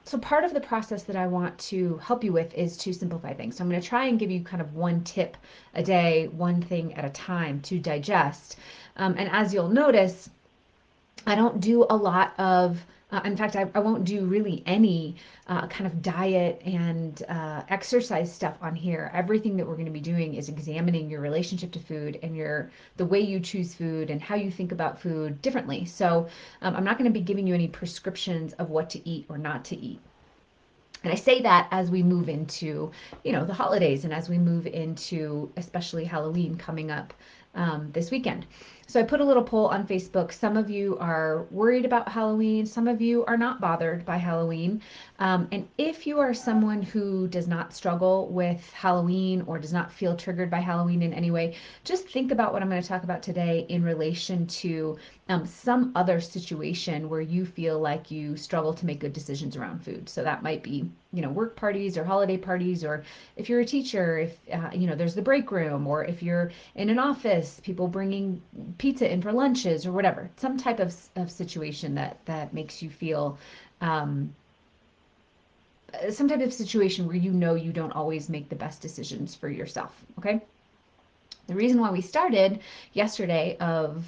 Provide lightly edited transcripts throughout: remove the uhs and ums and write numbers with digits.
So part of the process that I want to help you with is to simplify things. So I'm going to try and give you kind of one tip a day, one thing at a time to digest. And as you'll notice, I don't do a lot of, in fact, I won't do really any kind of diet and exercise stuff on here. Everything that we're going to be doing is examining your relationship to food and the way you choose food and how you think about food differently. So I'm not going to be giving you any prescriptions of what to eat or not to eat. And I say that as we move into, the holidays and as we move into especially Halloween coming up this weekend. So I put a little poll on Facebook. Some of you are worried about Halloween. Some of you are not bothered by Halloween. And if you are someone who does not struggle with Halloween or does not feel triggered by Halloween in any way, just think about what I'm going to talk about today in relation to some other situation where you feel like you struggle to make good decisions around food. So that might be, work parties or holiday parties, or if you're a teacher, if, there's the break room, or if you're in an office, people bringing pizza in for lunches or whatever, some type of situation that makes you feel, um, some type of situation where you don't always make the best decisions for yourself. Okay. The reason why we started yesterday of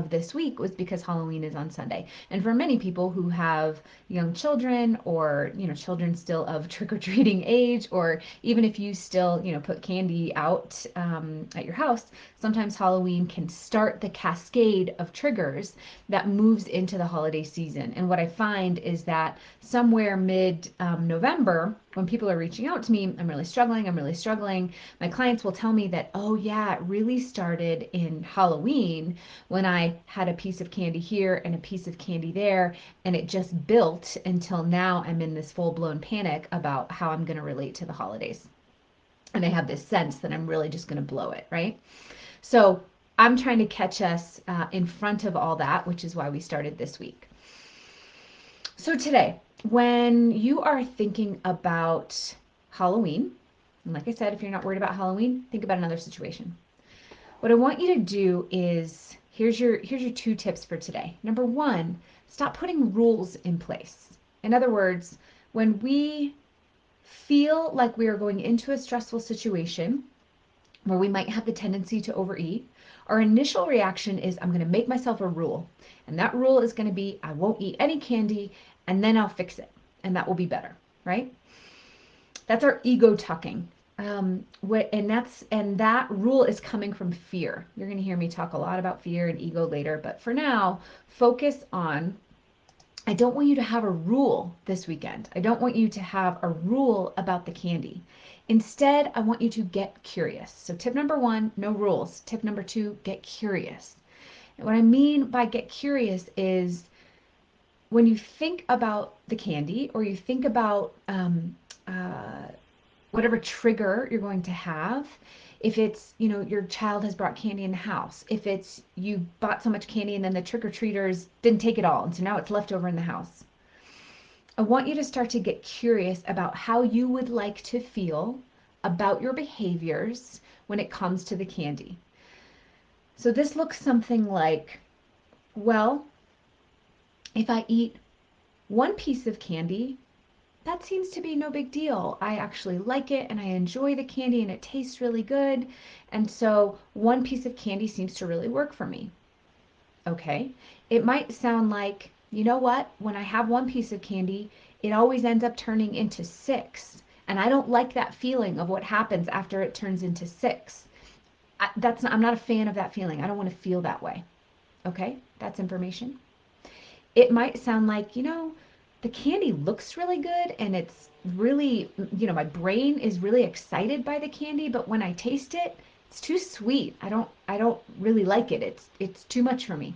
this week was because Halloween is on Sunday. And for many people who have young children, or children still of trick-or-treating age, or even if you still put candy out at your house, sometimes Halloween can start the cascade of triggers that moves into the holiday season. And what I find is that somewhere mid November, when people are reaching out to me, I'm really struggling, my clients will tell me that, oh yeah, it really started in Halloween when I had a piece of candy here and a piece of candy there, and it just built until now I'm in this full-blown panic about how I'm going to relate to the holidays. And I have this sense that I'm really just going to blow it, right? So I'm trying to catch us in front of all that, which is why we started this week. So today, when you are thinking about Halloween, and like I said, if you're not worried about Halloween, think about another situation. What I want you to do is, here's your two tips for today. Number one, stop putting rules in place. In other words, when we feel like we are going into a stressful situation where we might have the tendency to overeat, our initial reaction is, I'm going to make myself a rule. And that rule is going to be, I won't eat any candy, and then I'll fix it. And that will be better, right? That's our ego talking. And that rule is coming from fear. You're going to hear me talk a lot about fear and ego later, but for now, focus on, I don't want you to have a rule this weekend. I don't want you to have a rule about the candy. Instead, I want you to get curious. So tip number one, no rules. Tip number two, get curious. And what I mean by get curious is, when you think about the candy, or you think about whatever trigger you're going to have, if it's, your child has brought candy in the house, if it's you bought so much candy and then the trick-or-treaters didn't take it all and so now it's left over in the house, I want you to start to get curious about how you would like to feel about your behaviors when it comes to the candy. So this looks something like, well, if I eat one piece of candy, that seems to be no big deal. I actually like it and I enjoy the candy and it tastes really good. And so one piece of candy seems to really work for me. Okay. It might sound like, you know what? When I have one piece of candy, it always ends up turning into six. And I don't like that feeling of what happens after it turns into six. I'm not a fan of that feeling. I don't want to feel that way. Okay. That's information. It might sound like, the candy looks really good and it's really, my brain is really excited by the candy, but when I taste it, it's too sweet. I don't really like it. It's too much for me.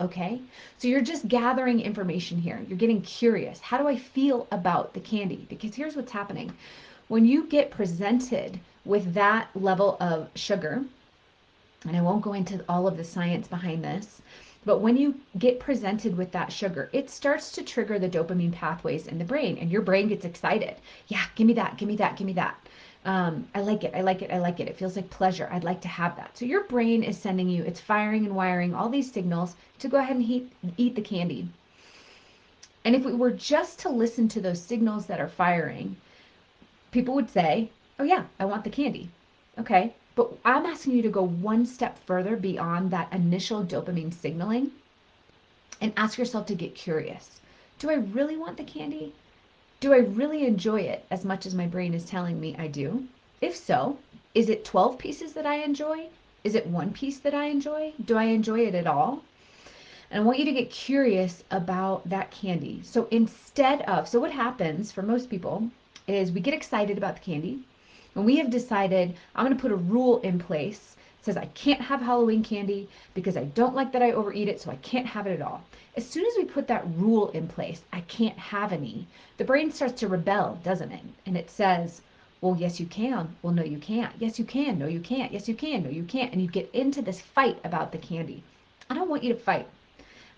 Okay? So you're just gathering information here. You're getting curious. How do I feel about the candy? Because here's what's happening. When you get presented with that level of sugar, and I won't go into all of the science behind this, but when you get presented with that sugar, it starts to trigger the dopamine pathways in the brain, and your brain gets excited. Yeah, give me that, give me that, give me that. I like it, I like it, I like it. It feels like pleasure. I'd like to have that. So your brain is sending you, it's firing and wiring all these signals to go ahead and eat the candy. And if we were just to listen to those signals that are firing, people would say, oh yeah, I want the candy. Okay, but I'm asking you to go one step further beyond that initial dopamine signaling and ask yourself to get curious. Do I really want the candy? Do I really enjoy it as much as my brain is telling me I do? If so, is it 12 pieces that I enjoy? Is it one piece that I enjoy? Do I enjoy it at all? And I want you to get curious about that candy. So so what happens for most people is we get excited about the candy. When we have decided, I'm going to put a rule in place that says I can't have Halloween candy because I don't like that I overeat it, so I can't have it at all. As soon as we put that rule in place, I can't have any, the brain starts to rebel, doesn't it? And it says, well, yes, you can. Well, no, you can't. Yes, you can. No, you can't. Yes, you can. No, you can't. And you get into this fight about the candy. I don't want you to fight.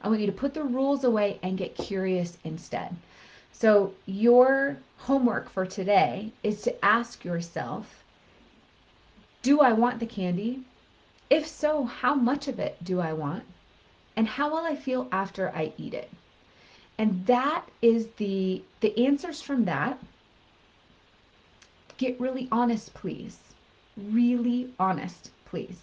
I want you to put the rules away and get curious instead. So, your homework for today is to ask yourself, do I want the candy? If so, how much of it do I want? And how will I feel after I eat it? And that is the answers from that. Get really honest, please. Really honest, please.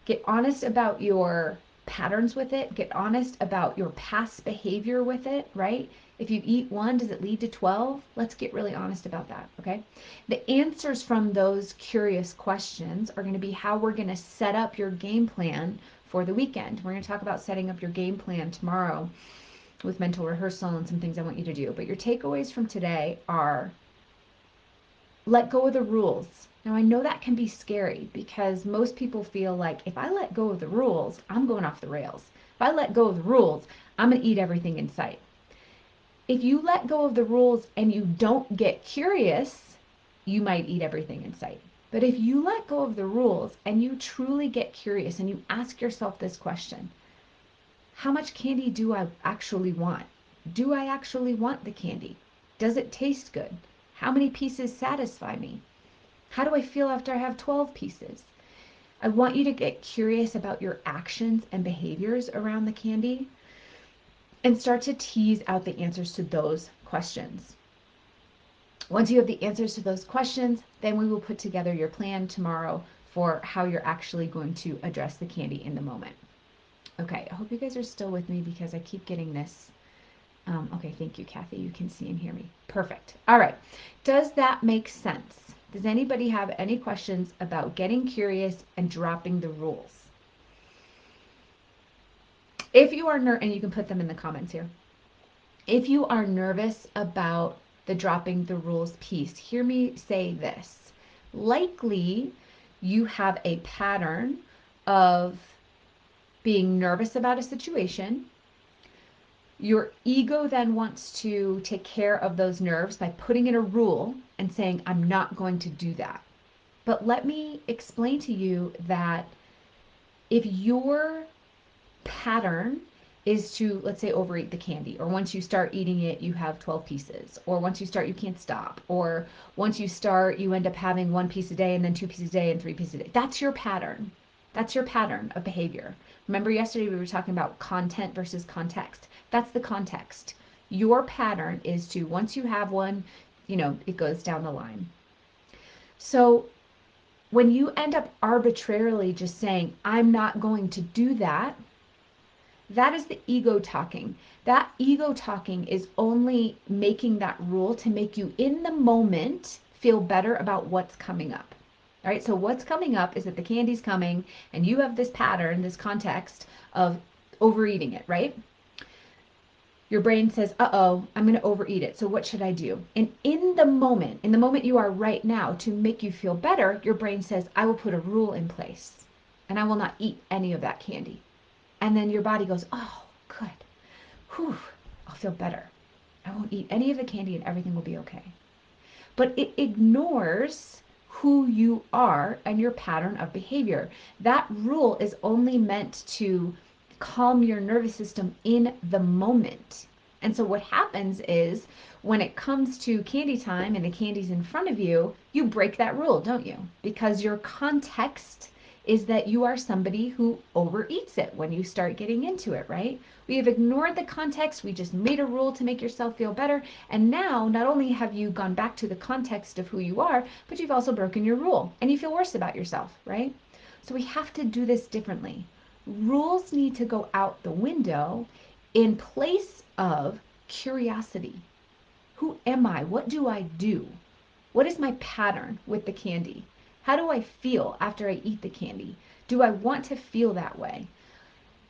Get honest about your patterns with it. Get honest about your past behavior with it, right? If you eat one, does it lead to 12? Let's get really honest about that, okay? The answers from those curious questions are going to be how we're going to set up your game plan for the weekend. We're going to talk about setting up your game plan tomorrow with mental rehearsal and some things I want you to do. But your takeaways from today are let go of the rules. Now, I know that can be scary because most people feel like if I let go of the rules, I'm going off the rails. If I let go of the rules, I'm going to eat everything in sight. If you let go of the rules and you don't get curious, you might eat everything in sight. But if you let go of the rules and you truly get curious and you ask yourself this question, how much candy do I actually want? Do I actually want the candy? Does it taste good? How many pieces satisfy me? How do I feel after I have 12 pieces? I want you to get curious about your actions and behaviors around the candy and start to tease out the answers to those questions. Once you have the answers to those questions, then we will put together your plan tomorrow for how you're actually going to address the candy in the moment. Okay, I hope you guys are still with me because I keep getting this. Okay, thank you, Kathy. You can see and hear me. Perfect. All right. Does that make sense? Does anybody have any questions about getting curious and dropping the rules? If you are and you can put them in the comments here. If you are nervous about the dropping the rules piece, hear me say this. Likely you have a pattern of being nervous about a situation. Your ego then wants to take care of those nerves by putting in a rule and saying, I'm not going to do that. But let me explain to you that if your pattern is to, let's say, overeat the candy, or once you start eating it, you have 12 pieces, or once you start, you can't stop, or once you start, you end up having 1 piece a day and then 2 pieces a day and 3 pieces a day. That's your pattern. That's your pattern of behavior. Remember yesterday we were talking about content versus context. That's the context. Your pattern is to, once you have one, it goes down the line. So when you end up arbitrarily just saying, I'm not going to do that, that is the ego talking. That ego talking is only making that rule to make you in the moment feel better about what's coming up. All right, so what's coming up is that the candy's coming and you have this pattern, this context of overeating it, right? Your brain says, uh-oh, I'm going to overeat it. So what should I do? And in the moment you are right now, to make you feel better, your brain says, I will put a rule in place and I will not eat any of that candy. And then your body goes, oh, good. Whew, I'll feel better. I won't eat any of the candy and everything will be okay. But it ignores who you are and your pattern of behavior. That rule is only meant to calm your nervous system in the moment. And so what happens is when it comes to candy time and the candy's in front of you, you break that rule, don't you? Because your context is that you are somebody who overeats it when you start getting into it, right? We have ignored the context. We just made a rule to make yourself feel better. And now, not only have you gone back to the context of who you are, but you've also broken your rule and you feel worse about yourself, right? So we have to do this differently. Rules need to go out the window in place of curiosity. Who am I? What do I do? What is my pattern with the candy? How do I feel after I eat the candy? Do I want to feel that way?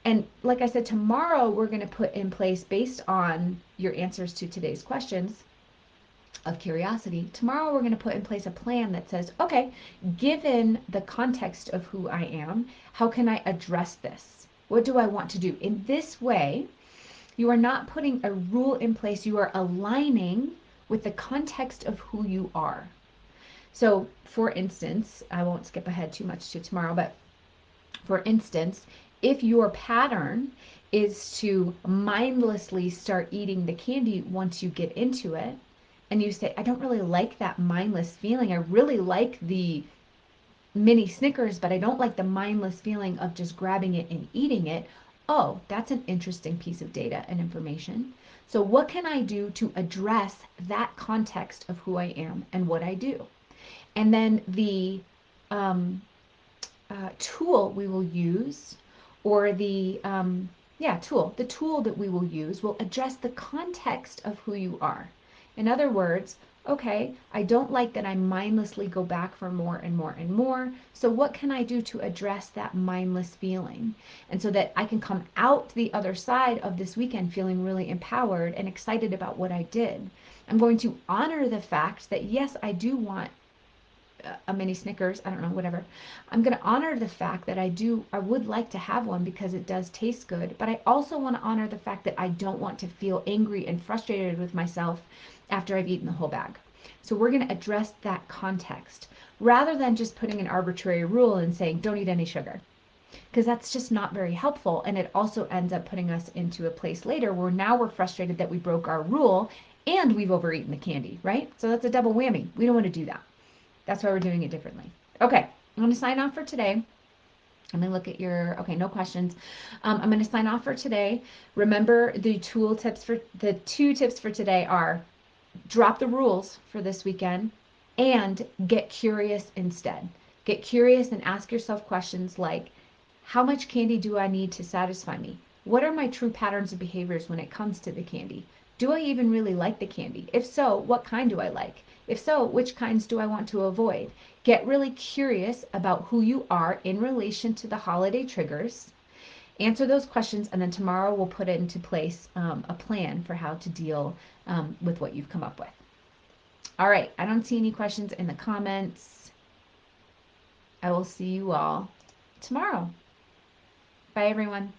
And like I said, tomorrow we're going to put in place, based on your answers to today's questions of curiosity, tomorrow we're going to put in place a plan that says, okay, given the context of who I am, how can I address this? What do I want to do? In this way, you are not putting a rule in place, you are aligning with the context of who you are. So, for instance, I won't skip ahead too much to tomorrow, but for instance, if your pattern is to mindlessly start eating the candy once you get into it, and you say, I don't really like that mindless feeling. I really like the mini Snickers, but I don't like the mindless feeling of just grabbing it and eating it. Oh, that's an interesting piece of data and information. So, what can I do to address that context of who I am and what I do? And then the um, tool we will use, or the tool that we will use will address the context of who you are. In other words, okay, I don't like that I mindlessly go back for more and more and more. So what can I do to address that mindless feeling? And so that I can come out the other side of this weekend feeling really empowered and excited about what I did. I'm going to honor the fact that yes, I do want a mini Snickers, I don't know, whatever. I'm going to honor the fact that I would like to have one because it does taste good, but I also want to honor the fact that I don't want to feel angry and frustrated with myself after I've eaten the whole bag. So we're going to address that context rather than just putting an arbitrary rule and saying don't eat any sugar, because that's just not very helpful, and it also ends up putting us into a place later where now we're frustrated that we broke our rule and we've overeaten the candy, right? So that's a double whammy. We don't want to do that. That's why we're doing it differently. Okay, I'm going to sign off for today. Let me look at your, okay, no questions. I'm going to sign off for today. Remember, the two tips for today are drop the rules for this weekend and get curious instead. Get curious and ask yourself questions like, how much candy do I need to satisfy me? What are my true patterns of behaviors when it comes to the candy? Do I even really like the candy? If so, what kind do I like? If so, which kinds do I want to avoid? Get really curious about who you are in relation to the holiday triggers. Answer those questions, and then tomorrow we'll put into place a plan for how to deal with what you've come up with. All right, I don't see any questions in the comments. I will see you all tomorrow. Bye, everyone.